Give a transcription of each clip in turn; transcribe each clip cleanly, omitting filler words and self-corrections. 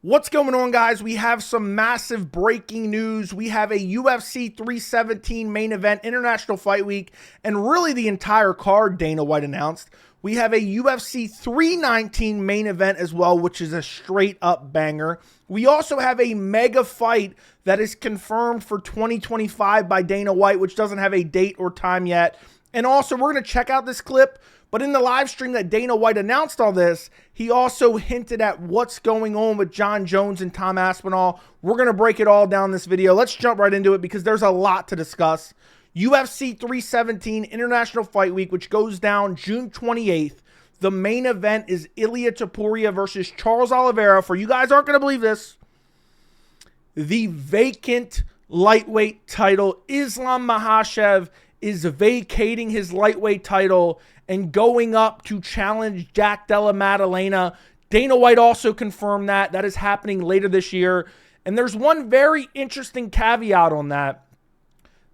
What's going on, guys? We have some massive breaking news. We have a UFC 317 main event, International Fight Week, and really the entire card Dana White announced. We have a UFC 319 main event as well, which is a straight up banger. We also have a mega fight that is confirmed for 2025 by Dana White, which doesn't have a date or time yet. And also, we're going to check out this clip. But in the live stream that Dana White announced all this, he also hinted at what's going on with Jon Jones and Tom Aspinall. We're going to break it all down in this video. Let's jump right into it because there's a lot to discuss. UFC 317 International Fight Week, which goes down June 28th. The main event is Ilia Topuria versus Charles Oliveira. For you guys aren't going to believe this, the vacant lightweight title. Islam Makhachev is vacating his lightweight title and going up to challenge Jack Della Maddalena. Dana White also confirmed that. That is happening later this year. And there's one very interesting caveat on that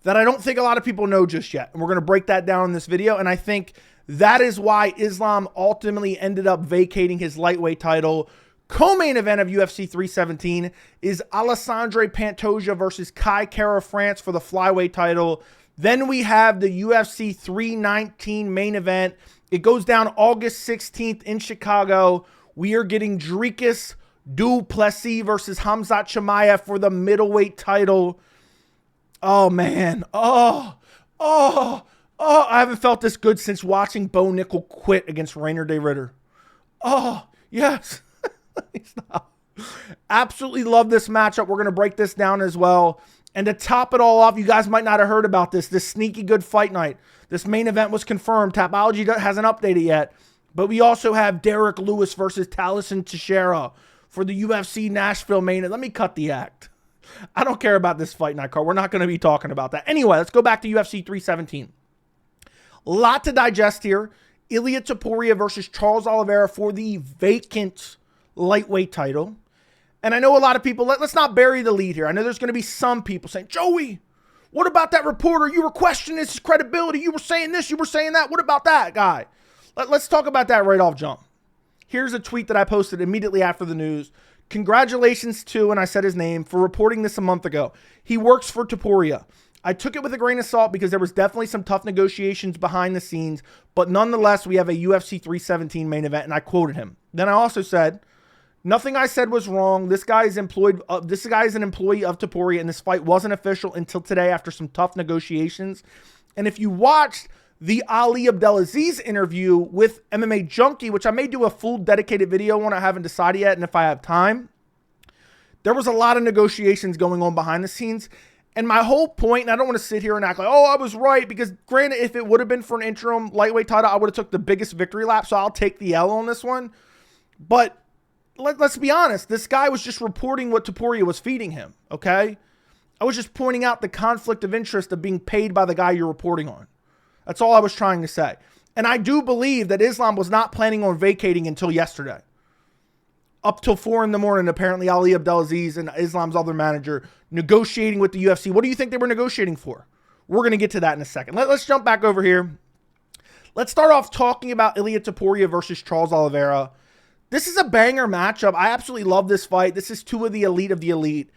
I don't think a lot of people know just yet. And we're going to break that down in this video. And I think that is why Islam ultimately ended up vacating his lightweight title. Co-main event of UFC 317 is Alexandre Pantoja versus Kai Kara France for the flyweight title. Then we have the UFC 319 main event. It goes down August 16th in Chicago. We are getting Dricus Du Plessis versus Khamzat Chimaev for the middleweight title. Oh, man. Oh, I haven't felt this good since watching Bo Nickel quit against Rainer De Ritter. Oh, yes. Stop. Absolutely love this matchup. We're going to break this down as well. And to top it all off, you guys might not have heard about this sneaky good fight night. This main event was confirmed. Tapology hasn't updated yet. But we also have Derek Lewis versus Talison Teixeira for the UFC Nashville main event. Let me cut the act. I don't care about this fight night card. We're not going to be talking about that. Anyway, let's go back to UFC 317. A lot to digest here. Ilia Topuria versus Charles Oliveira for the vacant lightweight title. And I know a lot of people, let's not bury the lead here. I know there's going to be some people saying, Joey, what about that reporter? You were questioning his credibility. You were saying this, you were saying that. What about that guy? Let's talk about that right off jump. Here's a tweet that I posted immediately after the news. Congratulations to, and I said his name, for reporting this a month ago. He works for Topuria. I took it with a grain of salt because there was definitely some tough negotiations behind the scenes. But nonetheless, we have a UFC 317 main event, and I quoted him. Then I also said, nothing I said was wrong. This guy is an employee of Topuria, and this fight wasn't official until today after some tough negotiations. And if you watched the Ali Abdelaziz interview with MMA Junkie, which I may do a full dedicated video on, I haven't decided yet, and if I have time, there was a lot of negotiations going on behind the scenes. And my whole point, and I don't want to sit here and act like, oh, I was right, because granted, if it would have been for an interim lightweight title, I would have took the biggest victory lap, so I'll take the L on this one. But let's be honest. This guy was just reporting what Topuria was feeding him, okay? I was just pointing out the conflict of interest of being paid by the guy you're reporting on. That's all I was trying to say. And I do believe that Islam was not planning on vacating until yesterday. Up till 4 in the morning, apparently Ali Abdelaziz and Islam's other manager negotiating with the UFC. What do you think they were negotiating for? We're going to get to that in a second. Let's jump back over here. Let's start off talking about Ilia Topuria versus Charles Oliveira. This is a banger matchup. I absolutely love this fight. This is two of the elite.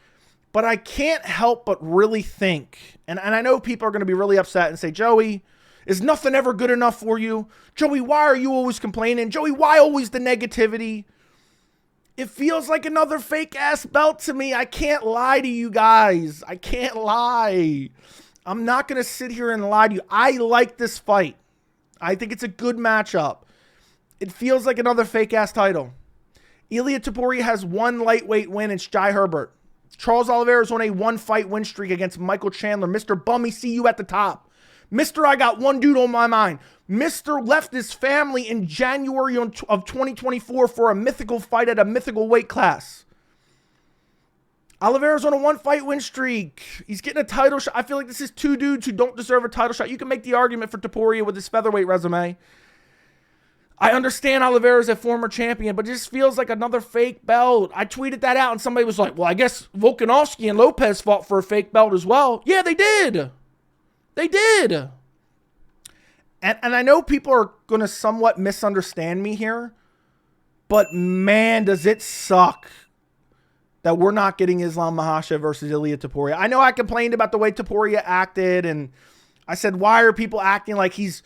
But I can't help but really think, and I know people are going to be really upset and say, Joey, is nothing ever good enough for you? Joey, why are you always complaining? Joey, why always the negativity? It feels like another fake-ass belt to me. I can't lie to you guys. I can't lie. I'm not going to sit here and lie to you. I like this fight. I think it's a good matchup. It feels like another fake-ass title. Ilia Topuria has one lightweight win. It's Jai Herbert. Charles Oliveira is on a one-fight win streak against Michael Chandler. Mr. Bummy, see you at the top. Mr. I got one dude on my mind. Mr. left his family in January of 2024 for a mythical fight at a mythical weight class. Oliveira's on a one-fight win streak. He's getting a title shot. I feel like this is two dudes who don't deserve a title shot. You can make the argument for Topuria with his featherweight resume. I understand Oliveira's a former champion, but it just feels like another fake belt. I tweeted that out, and somebody was like, well, I guess Volkanovski and Lopez fought for a fake belt as well. Yeah, they did. They did. And I know people are going to somewhat misunderstand me here, but man, does it suck that we're not getting Islam Makhachev versus Ilia Topuria. I know I complained about the way Topuria acted, and I said, why are people acting like he's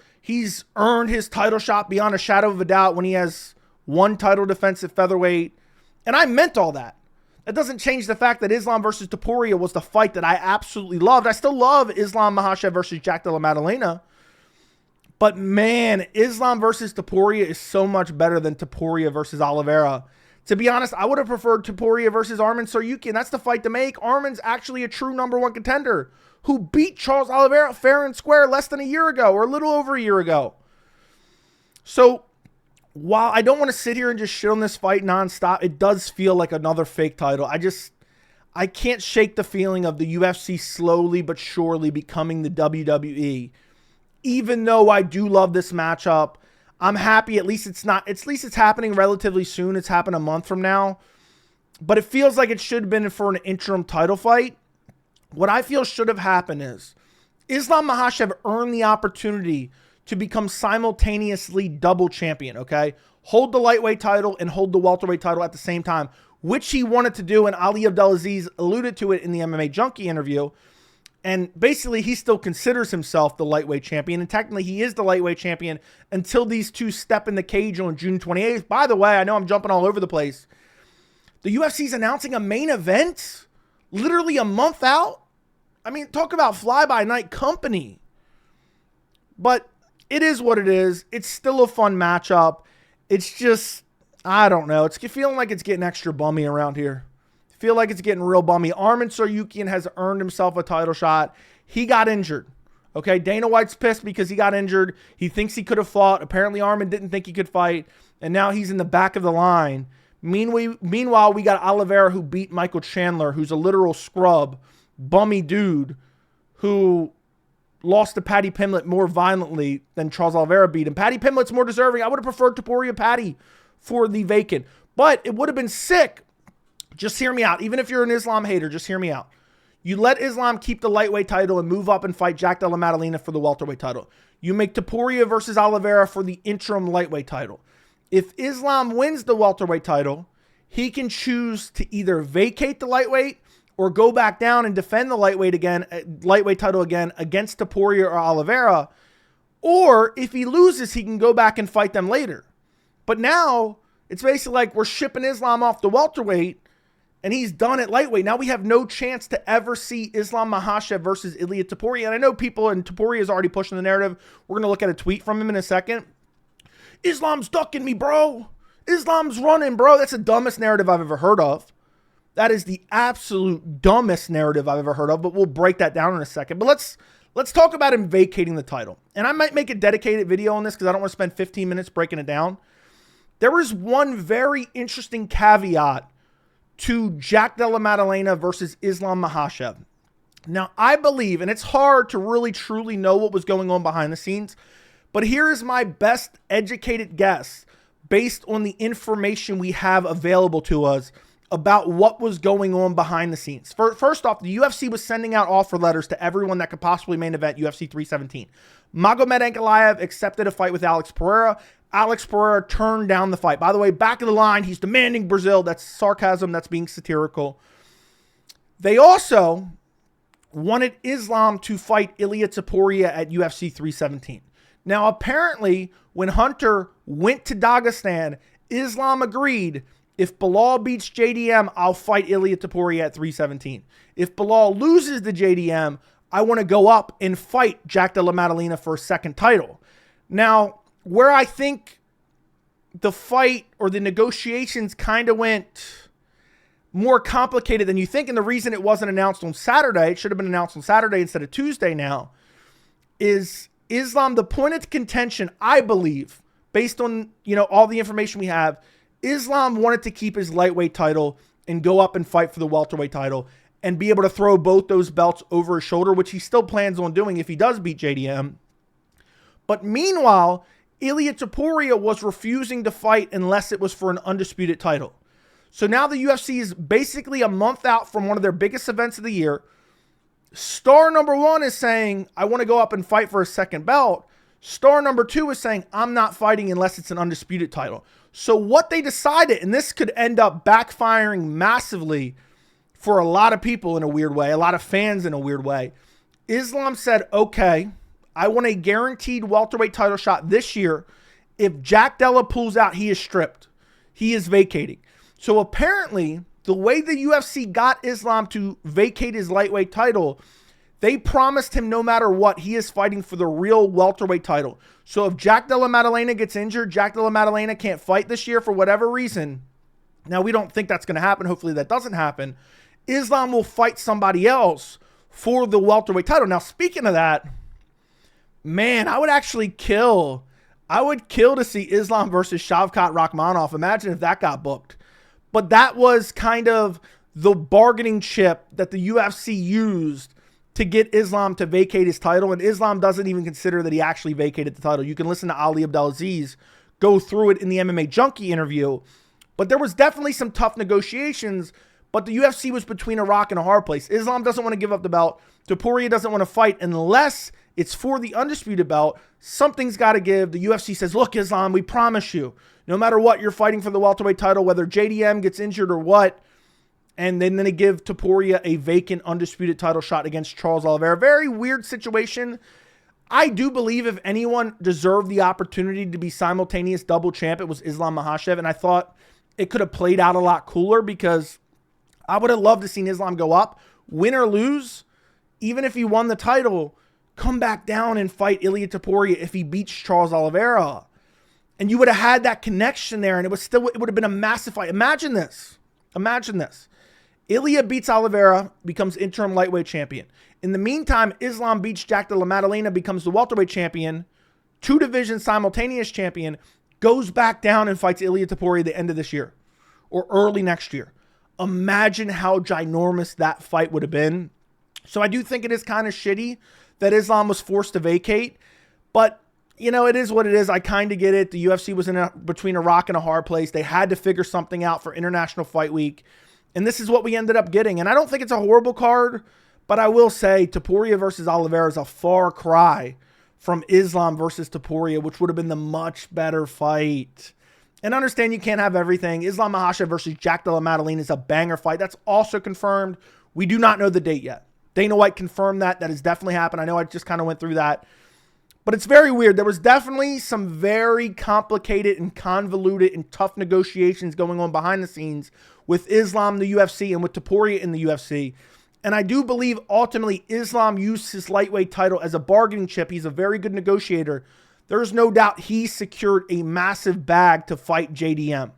earned his title shot beyond a shadow of a doubt when he has one title defense at featherweight? And I meant all that. That doesn't change the fact that Islam versus Topuria was the fight that I absolutely loved. I still love Islam Makhachev versus Jack Della Maddalena. But man, Islam versus Topuria is so much better than Topuria versus Oliveira. To be honest, I would have preferred Topuria versus Arman Tsarukyan. That's the fight to make. Arman's actually a true #1 contender who beat Charles Oliveira fair and square less than a year ago, or a little over a year ago. So while I don't want to sit here and just shit on this fight nonstop, it does feel like another fake title. I can't shake the feeling of the UFC slowly but surely becoming the WWE. Even though I do love this matchup, I'm happy at least it's happening relatively soon. It's happened a month from now. But it feels like it should have been for an interim title fight. What I feel should have happened is Islam Makhachev earned the opportunity to become simultaneously double champion, okay? Hold the lightweight title and hold the welterweight title at the same time, which he wanted to do, and Ali Abdelaziz alluded to it in the MMA Junkie interview. And basically, he still considers himself the lightweight champion, and technically he is the lightweight champion until these two step in the cage on June 28th. By the way, I know I'm jumping all over the place. The UFC's announcing a main event literally a month out. I mean, talk about fly-by-night company. But it is what it is. It's still a fun matchup. It's just, I don't know. It's feeling like it's getting extra bummy around here. Feel like it's getting real bummy. Arman Tsarukyan has earned himself a title shot. He got injured. Okay, Dana White's pissed because he got injured. He thinks he could have fought. Apparently, Arman didn't think he could fight. And now he's in the back of the line. Meanwhile, we got Oliveira who beat Michael Chandler, who's a literal scrub, bummy dude, who lost to Paddy Pimblett more violently than Charles Oliveira beat him. Paddy Pimblett's more deserving. I would have preferred Topuria Paddy for the vacant. But it would have been sick. Just hear me out. Even if you're an Islam hater, just hear me out. You let Islam keep the lightweight title and move up and fight Jack Della Maddalena for the welterweight title. You make Topuria versus Oliveira for the interim lightweight title. If Islam wins the welterweight title, he can choose to either vacate the lightweight or go back down and defend the lightweight title again against Topuria or Oliveira. Or if he loses, he can go back and fight them later. But now it's basically like we're shipping Islam off the welterweight and he's done at lightweight. Now we have no chance to ever see Islam Makhachev versus Ilia Topuria. And I know people, and Topuria is already pushing the narrative. We're going to look at a tweet from him in a second. Islam's ducking me, bro. Islam's running, bro. That's the dumbest narrative I've ever heard of. That is the absolute dumbest narrative I've ever heard of, but we'll break that down in a second. But let's talk about him vacating the title. And I might make a dedicated video on this because I don't want to spend 15 minutes breaking it down. There is one very interesting caveat to Jack Della Maddalena versus Islam Makhachev. Now, I believe, and it's hard to really truly know what was going on behind the scenes, but here is my best educated guess based on the information we have available to us about what was going on behind the scenes. First off, the UFC was sending out offer letters to everyone that could possibly main event UFC 317. Magomed Ankalaev accepted a fight with Alex Pereira. Alex Pereira turned down the fight. By the way, back of the line, he's demanding Brazil. That's sarcasm. That's being satirical. They also wanted Islam to fight Ilia Topuria at UFC 317. Now, apparently, when Hunter went to Dagestan, Islam agreed, if Belal beats JDM, I'll fight Ilia Topuria at 317. If Belal loses the JDM, I want to go up and fight Jack Della Maddalena for a second title. Now, where I think the fight or the negotiations kind of went more complicated than you think, and the reason it wasn't announced on Saturday, it should have been announced on Saturday instead of Tuesday now, is Islam, the point of contention, I believe, based on, all the information we have, Islam wanted to keep his lightweight title and go up and fight for the welterweight title and be able to throw both those belts over his shoulder, which he still plans on doing if he does beat JDM. But meanwhile, Ilia Topuria was refusing to fight unless it was for an undisputed title. So now the UFC is basically a month out from one of their biggest events of the year. Star number one is saying, I want to go up and fight for a second belt. Star number two is saying, I'm not fighting unless it's an undisputed title. So what they decided, and this could end up backfiring massively for a lot of people in a weird way, a lot of fans in a weird way. Islam said, okay, I want a guaranteed welterweight title shot this year. If Jack Della pulls out, he is stripped. He is vacating. So apparently, the way the UFC got Islam to vacate his lightweight title, they promised him no matter what, he is fighting for the real welterweight title. So if Jack Della Maddalena gets injured, Jack Della Maddalena can't fight this year for whatever reason. Now, we don't think that's going to happen. Hopefully that doesn't happen. Islam will fight somebody else for the welterweight title. Now, speaking of that, man, I would actually kill. I would kill to see Islam versus Shavkat Rakhmonov. Imagine if that got booked. But that was kind of the bargaining chip that the UFC used to get Islam to vacate his title. And Islam doesn't even consider that he actually vacated the title. You can listen to Ali Abdelaziz go through it in the MMA Junkie interview. But there was definitely some tough negotiations. But the UFC was between a rock and a hard place. Islam doesn't want to give up the belt. Topuria doesn't want to fight unless it's for the undisputed belt. Something's got to give. The UFC says, look, Islam, we promise you, no matter what, you're fighting for the welterweight title, whether JDM gets injured or what. And then they give Topuria a vacant, undisputed title shot against Charles Oliveira. Very weird situation. I do believe if anyone deserved the opportunity to be simultaneous double champ, it was Islam Makhachev. And I thought it could have played out a lot cooler because I would have loved to seen Islam go up, win or lose. Even if he won the title, come back down and fight Ilia Topuria if he beats Charles Oliveira. And you would have had that connection there, and it would have been a massive fight. Imagine this. Imagine this. Ilia beats Oliveira, becomes interim lightweight champion. In the meantime, Islam beats Jack Della Maddalena, becomes the welterweight champion, 2-division simultaneous champion, goes back down and fights Ilia Topuria at the end of this year or early next year. Imagine how ginormous that fight would have been. So I do think it is kind of shitty that Islam was forced to vacate. But, you know, it is what it is. I kind of get it. The UFC was between a rock and a hard place. They had to figure something out for International Fight Week. And this is what we ended up getting. And I don't think it's a horrible card. But I will say Topuria versus Oliveira is a far cry from Islam versus Topuria, which would have been the much better fight. And understand you can't have everything. Islam Makhachev versus Jack Della Maddalena is a banger fight. That's also confirmed. We do not know the date yet. Dana White confirmed that. That has definitely happened. I know I just kind of went through that. But it's very weird. There was definitely some very complicated and convoluted and tough negotiations going on behind the scenes with Islam in the UFC and with Topuria in the UFC. And I do believe ultimately Islam used his lightweight title as a bargaining chip. He's a very good negotiator. There's no doubt he secured a massive bag to fight JDM.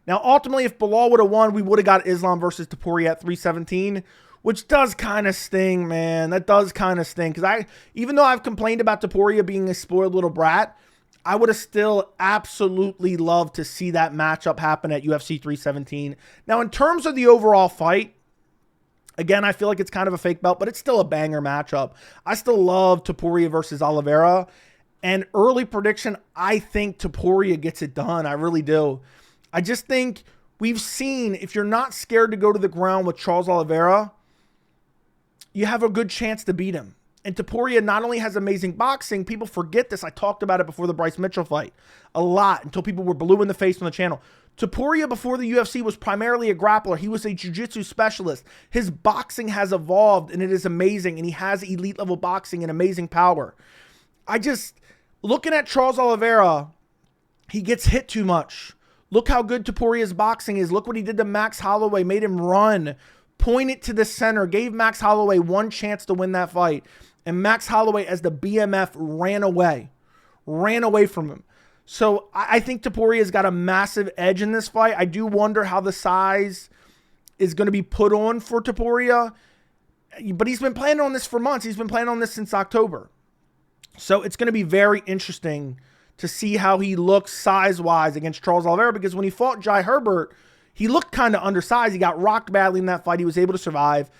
Now, ultimately, if Bilal would have won, we would have got Islam versus Topuria at 317, which does kind of sting, man. That does kind of sting. Because even though I've complained about Topuria being a spoiled little brat, I would have still absolutely loved to see that matchup happen at UFC 317. Now, in terms of the overall fight, again, I feel like it's kind of a fake belt, but it's still a banger matchup. I still love Topuria versus Oliveira. And early prediction, I think Topuria gets it done. I really do. I just think we've seen, if you're not scared to go to the ground with Charles Oliveira, you have a good chance to beat him. And Topuria not only has amazing boxing, people forget this. I talked about it before the Bryce Mitchell fight a lot until people were blue in the face on the channel. Topuria before the UFC was primarily a grappler. He was a jiu-jitsu specialist. His boxing has evolved and it is amazing. And he has elite level boxing and amazing power. Looking at Charles Oliveira, he gets hit too much. Look how good Topuria's boxing is. Look what he did to Max Holloway. Made him run. Pointed to the center. Gave Max Holloway one chance to win that fight. And Max Holloway, as the BMF, ran away. Ran away from him. So I think Topuria's got a massive edge in this fight. I do wonder how the size is going to be put on for Topuria. But he's been planning on this for months. He's been planning on this since October. So it's going to be very interesting to see how he looks size-wise against Charles Oliveira, because when he fought Jai Herbert, he looked kind of undersized. He got rocked badly in that fight. He was able to survive.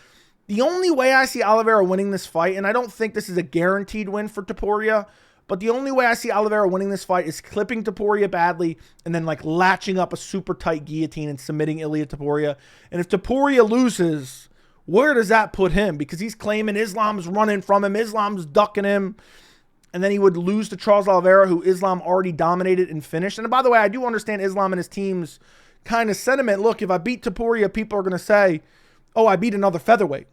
The only way I see Oliveira winning this fight, and I don't think this is a guaranteed win for Topuria, but the only way I see Oliveira winning this fight is clipping Topuria badly and then like latching up a super tight guillotine and submitting Ilia Topuria. And if Topuria loses, where does that put him? Because he's claiming Islam's running from him. Islam's ducking him. And then he would lose to Charles Oliveira, who Islam already dominated and finished. And by the way, I do understand Islam and his team's kind of sentiment. Look, if I beat Topuria, people are going to say, oh, I beat another featherweight.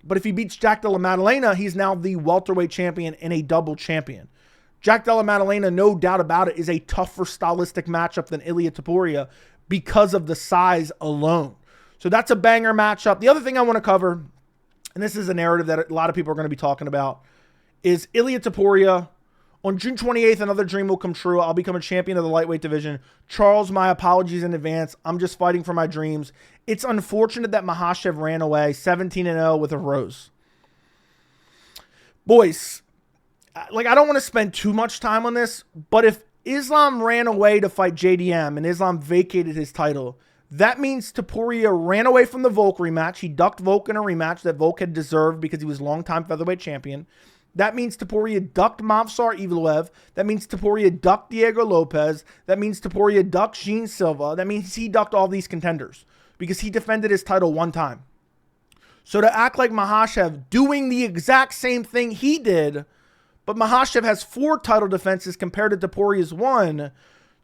But if he beats Jack Della Maddalena, he's now the welterweight champion and a double champion. Jack Della Maddalena, no doubt about it, is a tougher stylistic matchup than Ilia Topuria because of the size alone. So that's a banger matchup. The other thing I want to cover, and this is a narrative that a lot of people are going to be talking about, is Ilia Topuria. On June 28th, another dream will come true. I'll become a champion of the lightweight division. Charles, my apologies in advance. I'm just fighting for my dreams. It's unfortunate that Makhachev ran away 17-0 with a rose. Boys, like, I don't want to spend too much time on this, but if Islam ran away to fight JDM and Islam vacated his title, that means Topuria ran away from the Volk rematch. He ducked Volk in a rematch that Volk had deserved because he was longtime featherweight champion. That means Topuria ducked Khamzat Chimaev. That means Topuria ducked Diego Lopez. That means Topuria ducked Jean Silva. That means he ducked all these contenders because he defended his title one time. So to act like Makhachev doing the exact same thing he did, but Makhachev has 4 title defenses compared to Topuria's 1,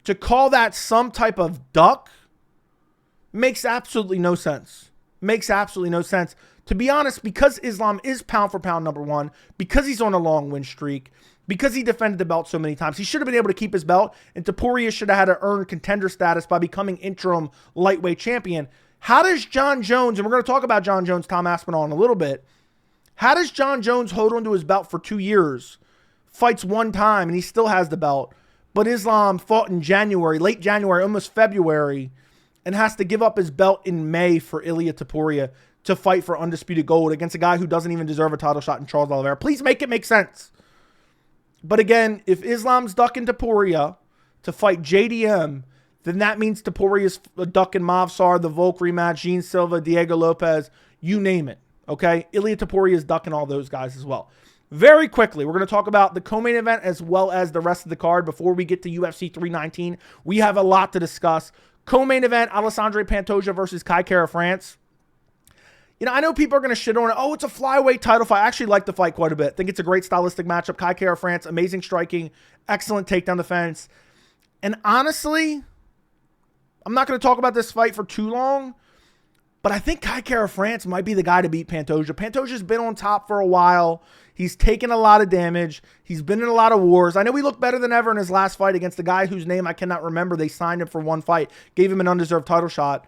to call that some type of duck makes absolutely no sense. Makes absolutely no sense. To be honest, because Islam is pound for pound number 1, because he's on a long win streak, because he defended the belt so many times, he should have been able to keep his belt, and Topuria should have had to earn contender status by becoming interim lightweight champion. How does John Jones, and we're going to talk about John Jones, Tom Aspinall in a little bit, how does John Jones hold onto his belt for 2 years, fights one time, and he still has the belt, but Islam fought in January, late January, almost February, and has to give up his belt in May for Ilia Topuria to fight for undisputed gold against a guy who doesn't even deserve a title shot in Charles Oliveira? Please make it make sense. But again, if Islam's ducking Topuria to fight JDM, then that means Topuria's ducking Khamzat, the Volk rematch, Jean Silva, Diego Lopez, you name it. Okay? Ilia Topuria is ducking all those guys as well. Very quickly, we're going to talk about the co-main event as well as the rest of the card before we get to UFC 319. We have a lot to discuss. Co-main event, Alessandro Pantoja versus Kai Kara France. You know, I know people are going to shit on it. Oh, it's a flyweight title fight. I actually like the fight quite a bit. I think it's a great stylistic matchup. Kai Kara France, amazing striking, excellent takedown defense. And honestly, I'm not going to talk about this fight for too long, but I think Kai Kara France might be the guy to beat Pantoja. Pantoja's been on top for a while. He's taken a lot of damage. He's been in a lot of wars. I know he looked better than ever in his last fight against the guy whose name I cannot remember. They signed him for one fight, gave him an undeserved title shot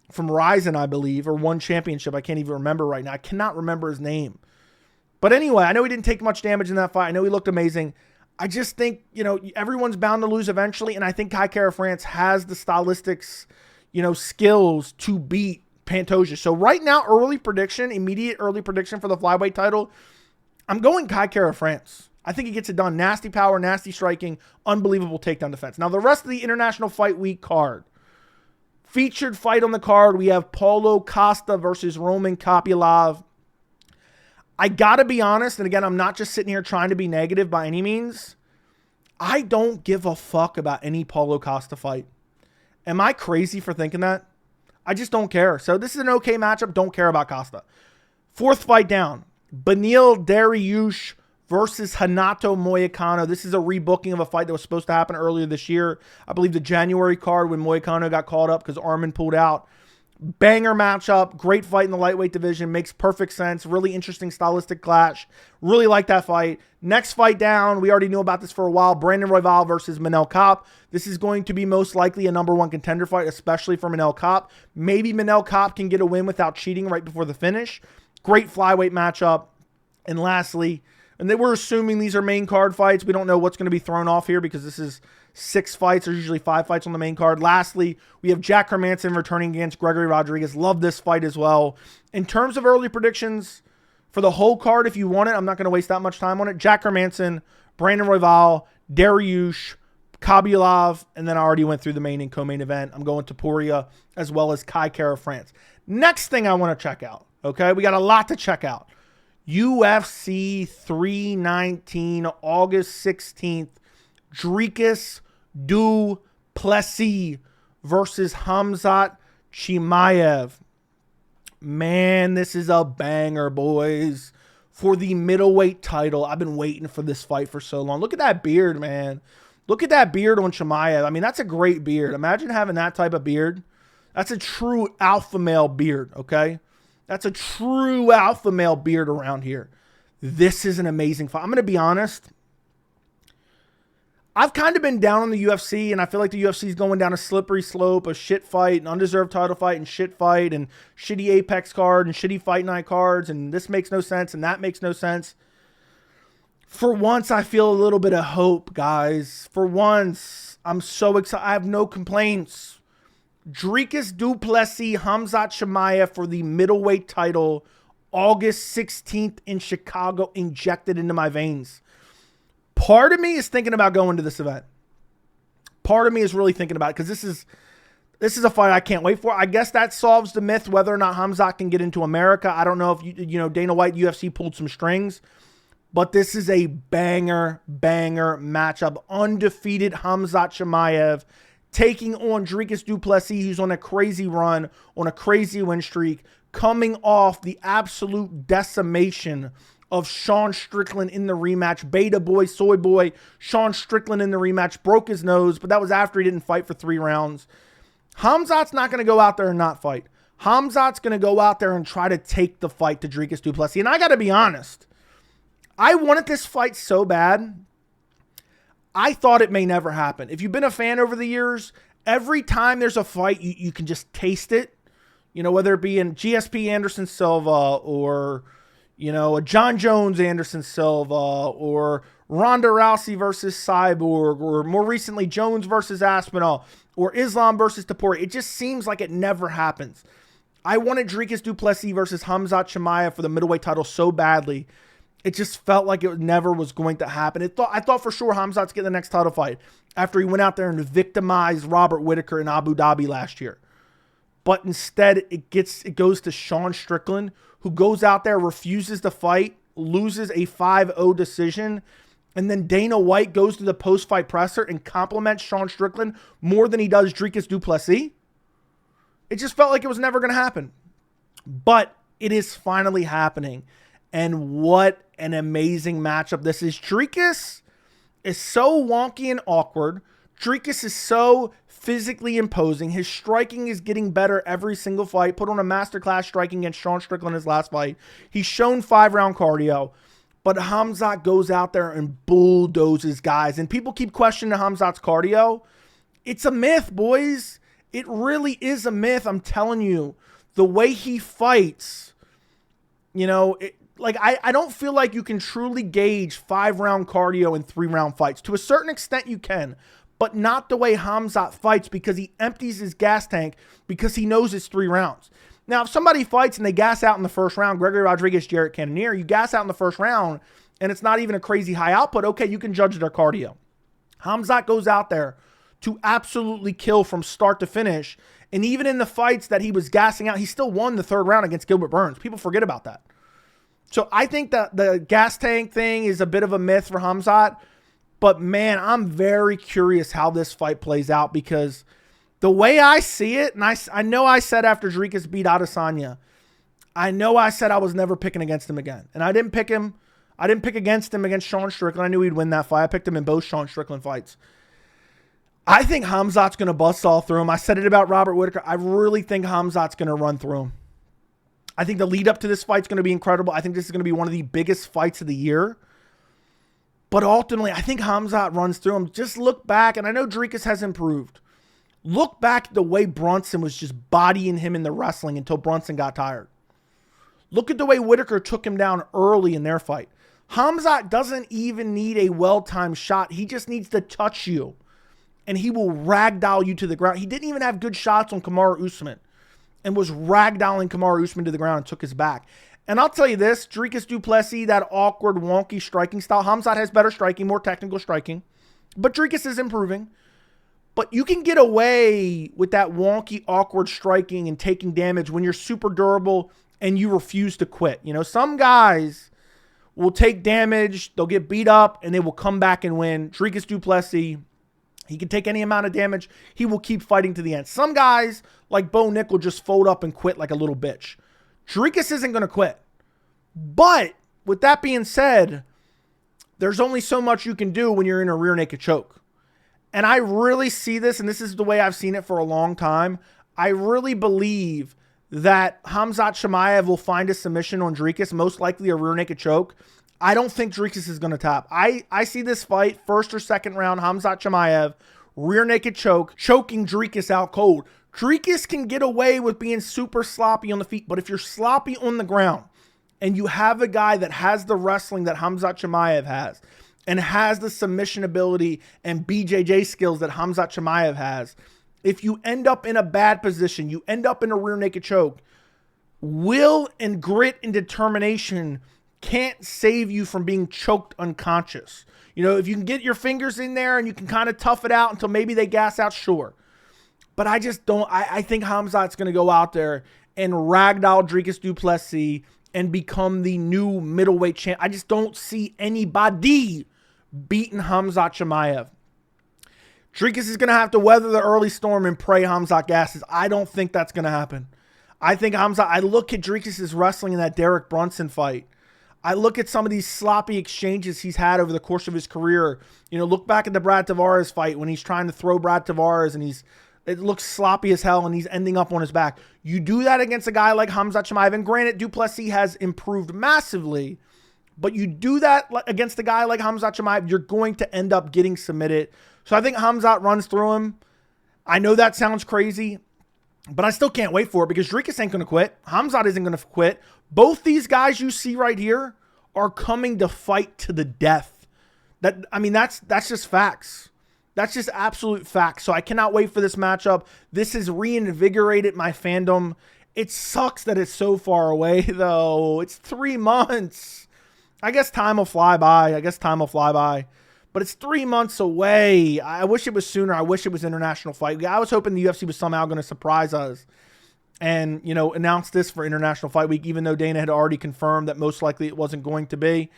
from Ryzen, I believe, or one championship. I can't even remember right now. I cannot remember his name. But anyway, I know he didn't take much damage in that fight. I know he looked amazing. I just think, you know, everyone's bound to lose eventually, and I think Kai Kara France has the stylistics, you know, skills to beat Pantoja. So right now, immediate early prediction for the flyweight title, I'm going Kai Kara France. I think he gets it done. Nasty power, nasty striking, unbelievable takedown defense. Now, the rest of the International Fight Week card. Featured fight on the card, we have Paulo Costa versus Roman Kopylov. I got to be honest, and again, I'm not just sitting here trying to be negative by any means. I don't give a fuck about any Paulo Costa fight. Am I crazy for thinking that? I just don't care. So this is an okay matchup. Don't care about Costa. 4th fight down. Beneil Dariush versus Renato Moicano. This is a rebooking of a fight that was supposed to happen earlier this year. I believe the January card when Moicano got called up because Arman pulled out. Banger matchup. Great fight in the lightweight division. Makes perfect sense. Really interesting stylistic clash. Really like that fight. Next fight down. We already knew about this for a while. Brandon Royval versus Manel Kape. This is going to be most likely a #1 contender fight, especially for Manel Kape. Maybe Manel Kape can get a win without cheating right before the finish. Great flyweight matchup. And lastly, and they were assuming these are main card fights. We don't know what's going to be thrown off here because this is 6 fights. There's usually 5 fights on the main card. Lastly, we have Jack Hermanson returning against Gregory Rodriguez. Love this fight as well. In terms of early predictions for the whole card, if you want it, I'm not going to waste that much time on it. Jack Hermanson, Brandon Royval, Dariush, Kopylov, and then I already went through the main and co-main event. I'm going Topuria as well as Kai Kara France. Next thing I want to check out, okay? We got a lot to check out. UFC 319, August 16th, Dricus Du Plessis versus Khamzat Chimaev. Man, this is a banger, boys. For the middleweight title. I've been waiting for this fight for so long. Look at that beard, man. Look at that beard on Chimaev. I mean, that's a great beard. Imagine having that type of beard. That's a true alpha male beard, okay? That's a true alpha male beard around here. This is an amazing fight. I'm going to be honest. I've kind of been down on the UFC, and I feel like the UFC is going down a slippery slope, a shit fight, an undeserved title fight, and shit fight, and shitty Apex card, and shitty Fight Night cards, and this makes no sense, and that makes no sense. For once, I feel a little bit of hope, guys. For once, I'm so excited. I have no complaints. Dricus Du Plessis, Khamzat Chimaev for the middleweight title, August 16th in Chicago, injected into my veins. Part of me is thinking about going to this event. Part of me is really thinking about it because this is a fight I can't wait for. I guess that solves the myth whether or not Khamzat can get into America. I don't know if Dana White UFC pulled some strings, but this is a banger matchup. Undefeated Khamzat Chimaev taking on Dricus Du Plessis, who's on a crazy run, on a crazy win streak, coming off the absolute decimation of Sean Strickland in the rematch. Beta boy, soy boy, Sean Strickland in the rematch, broke his nose, but that was after he didn't fight for 3 rounds. Khamzat's not going to go out there and not fight. Khamzat's going to go out there and try to take the fight to Dricus Du Plessis. And I got to be honest, I wanted this fight so bad, I thought it may never happen. If you've been a fan over the years, every time there's a fight, you can just taste it. Whether it be in GSP Anderson Silva or a John Jones Anderson Silva, or Ronda Rousey versus Cyborg, or more recently Jones versus Aspinall, or Islam versus Topuria. It just seems like it never happens. I wanted Dricus Du Plessis versus Khamzat Chimaev for the middleweight title so badly. It just felt like it never was going to happen. I thought for sure Khamzat's getting the next title fight after he went out there and victimized Robert Whittaker in Abu Dhabi last year. But instead, it goes to Sean Strickland, who goes out there, refuses to fight, loses a 5-0 decision, and then Dana White goes to the post-fight presser and compliments Sean Strickland more than he does Dricus Du Plessis. It just felt like it was never going to happen. But it is finally happening. And what an amazing matchup this is. Dricus is so wonky and awkward. Dricus is so physically imposing. His striking is getting better every single fight. Put on a masterclass striking against Sean Strickland in his last fight. He's shown 5-round cardio. But Khamzat goes out there and bulldozes guys. And people keep questioning Khamzat's cardio. It's a myth, boys. It really is a myth. I'm telling you. The way he fights, I don't feel like you can truly gauge 5-round cardio in 3-round fights. To a certain extent, you can. But not the way Khamzat fights, because he empties his gas tank because he knows it's 3 rounds. Now, if somebody fights and they gas out in the first round, Gregory Rodriguez, Jarrett Cannonier, you gas out in the first round and it's not even a crazy high output, okay, you can judge their cardio. Khamzat goes out there to absolutely kill from start to finish. And even in the fights that he was gassing out, he still won the 3rd round against Gilbert Burns. People forget about that. So I think that the gas tank thing is a bit of a myth for Khamzat. But, man, I'm very curious how this fight plays out, because the way I see it, and I know I said after Dricus beat Adesanya, I know I said I was never picking against him again. And I didn't pick him. I didn't pick against him against Sean Strickland. I knew he'd win that fight. I picked him in both Sean Strickland fights. I think Khamzat's going to bust all through him. I said it about Robert Whittaker. I really think Khamzat's going to run through him. I think the lead up to this fight's going to be incredible. I think this is going to be one of the biggest fights of the year. But ultimately, I think Khamzat runs through him. Just look back, and I know Dricus has improved. Look back at the way Brunson was just bodying him in the wrestling until Brunson got tired. Look at the way Whittaker took him down early in their fight. Khamzat doesn't even need a well-timed shot. He just needs to touch you, and he will ragdoll you to the ground. He didn't even have good shots on Kamaru Usman and was ragdolling Kamaru Usman to the ground and took his back. And I'll tell you this, Dricus Du Plessis, that awkward, wonky striking style. Khamzat has better striking, more technical striking. But Dricus is improving. But you can get away with that wonky, awkward striking and taking damage when you're super durable and you refuse to quit. Some guys will take damage, they'll get beat up, and they will come back and win. Dricus Du Plessis, he can take any amount of damage. He will keep fighting to the end. Some guys, like Bo Nick, will just fold up and quit like a little bitch. Dricus isn't going to quit. But with that being said, there's only so much you can do when you're in a rear naked choke. And I really see this, and this is the way I've seen it for a long time. I really believe that Khamzat Chimaev will find a submission on Dricus, most likely a rear naked choke. I don't think Dricus is going to tap. I see this fight, first or second round, Khamzat Chimaev, rear naked choke, choking Dricus out cold. Dricus can get away with being super sloppy on the feet, but if you're sloppy on the ground and you have a guy that has the wrestling that Khamzat Chimaev has and has the submission ability and BJJ skills that Khamzat Chimaev has, if you end up in a bad position, you end up in a rear naked choke, will and grit and determination can't save you from being choked unconscious. You know, if you can get your fingers in there and you can kind of tough it out until maybe they gas out, sure. But I just don't, I think Khamzat's going to go out there and ragdoll Dricus Du Plessis and become the new middleweight champ. I just don't see anybody beating Khamzat Chimaev. Dricus is going to have to weather the early storm and pray Khamzat gasses. I don't think that's going to happen. I think Khamzat, I look at Dricus' wrestling in that Derek Brunson fight. I look at some of these sloppy exchanges he's had over the course of his career. You know, look back at the Brad Tavares fight when he's trying to throw Brad Tavares and it looks sloppy as hell and he's ending up on his back. You do that against a guy like Khamzat Chimaev, and granted, Du Plessis has improved massively, but you do that against a guy like Khamzat Chimaev, you're going to end up getting submitted. So I think Khamzat runs through him. I know that sounds crazy, but I still can't wait for it because Dricus ain't going to quit. Khamzat isn't going to quit. Both these guys you see right here are coming to fight to the death. That's just facts. That's just absolute facts. So I cannot wait for this matchup. This has reinvigorated my fandom. It sucks that it's so far away, though. It's 3 months. I guess time will fly by. But it's 3 months away. I wish it was sooner. I wish it was International Fight Week. I was hoping the UFC was somehow going to surprise us and, you know, announce this for International Fight Week, even though Dana had already confirmed that most likely it wasn't going to be.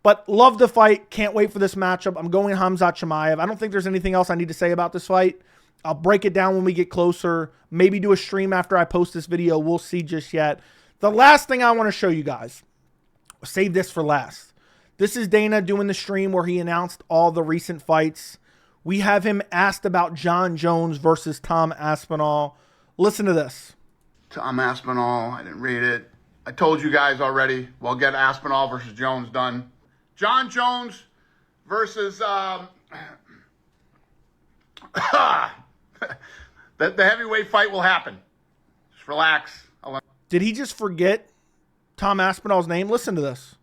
But love the fight. Can't wait for this matchup. I'm going Khamzat Chimaev. I don't think there's anything else I need to say about this fight. I'll break it down when we get closer. Maybe do a stream after I post this video. We'll see just yet. The last thing I want to show you guys, save this for last. This is Dana doing the stream where he announced all the recent fights. We have him asked about Jon Jones versus Tom Aspinall. Listen to this. Tom Aspinall, I didn't read it. I told you guys already. We'll get Aspinall versus Jones done. Jon Jones versus the heavyweight fight will happen. Just relax. Did he just forget Tom Aspinall's name? Listen to this.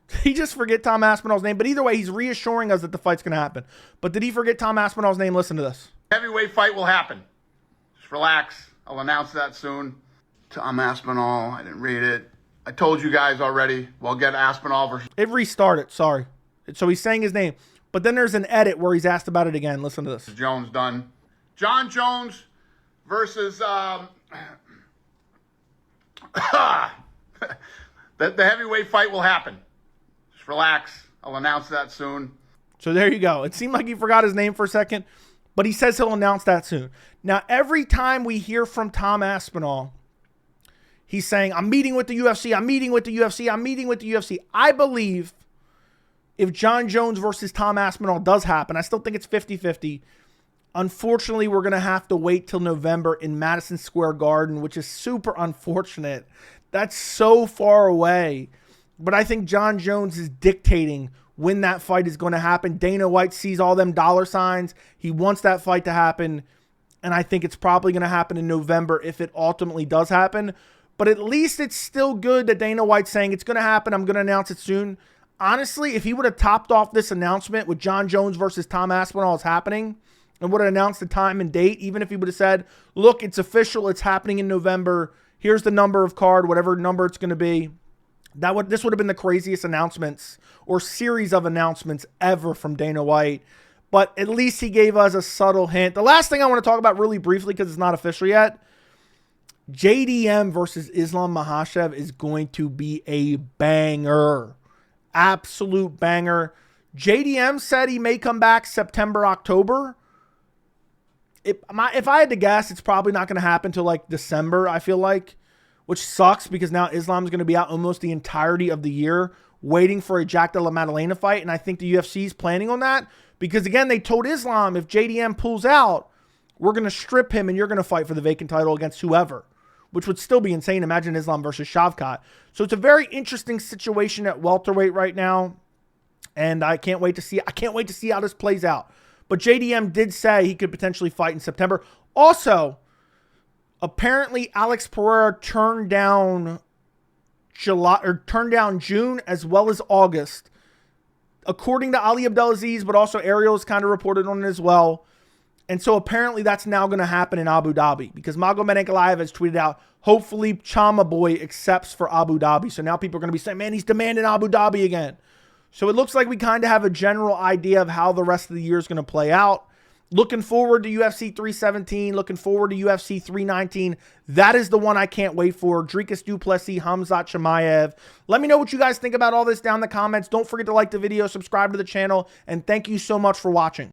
Did he just forget Tom Aspinall's name? But either way, he's reassuring us that the fight's going to happen. But did he forget Tom Aspinall's name? Listen to this. Heavyweight fight will happen. Just relax. I'll announce that soon. Tom Aspinall, I didn't read it. I told you guys already. We'll get Aspinall versus... It restarted, sorry. So he's saying his name. But then there's an edit where he's asked about it again. Listen to this. Jones done. Jon Jones versus... the heavyweight fight will happen. Just relax. I'll announce that soon. So there you go. It seemed like he forgot his name for a second, but he says he'll announce that soon. Now, every time we hear from Tom Aspinall, he's saying, I'm meeting with the UFC, I'm meeting with the UFC, I'm meeting with the UFC. I believe if Jon Jones versus Tom Aspinall does happen, I still think it's 50-50. Unfortunately, we're going to have to wait till November in Madison Square Garden, which is super unfortunate. That's so far away. But I think Jon Jones is dictating when that fight is going to happen. Dana White sees all them dollar signs. He wants that fight to happen. And I think it's probably going to happen in November if it ultimately does happen. But at least it's still good that Dana White's saying it's going to happen. I'm going to announce it soon. Honestly, if he would have topped off this announcement with Jon Jones versus Tom Aspinall is happening and would have announced the time and date, even if he would have said, look, it's official, it's happening in November, here's the number of card, whatever number it's going to be, this would have been the craziest announcements or series of announcements ever from Dana White. But at least he gave us a subtle hint. The last thing I want to talk about really briefly, because it's not official yet, JDM versus Islam Makhachev is going to be a banger. Absolute banger. JDM said he may come back September, October. If I had to guess, it's probably not going to happen till like December, I feel like, which sucks because now Islam's going to be out almost the entirety of the year waiting for a Jack Della Maddalena fight. And I think the UFC is planning on that because, again, they told Islam if JDM pulls out, we're going to strip him and you're going to fight for the vacant title against whoever, which would still be insane. Imagine Islam versus Shavkat. So it's a very interesting situation at welterweight right now. And I can't wait to see how this plays out. But JDM did say he could potentially fight in September. Also, apparently Alex Pereira turned down June as well as August, according to Ali Abdelaziz, but also Ariel's kind of reported on it as well. And so apparently that's now going to happen in Abu Dhabi because Magomed Ankalaev has tweeted out, hopefully Chama Boy accepts for Abu Dhabi. So now people are going to be saying, man, he's demanding Abu Dhabi again. So it looks like we kind of have a general idea of how the rest of the year is going to play out. Looking forward to UFC 317. Looking forward to UFC 319. That is the one I can't wait for. Dricus Du Plessis, Khamzat Chimaev. Let me know what you guys think about all this down in the comments. Don't forget to like the video, subscribe to the channel, and thank you so much for watching.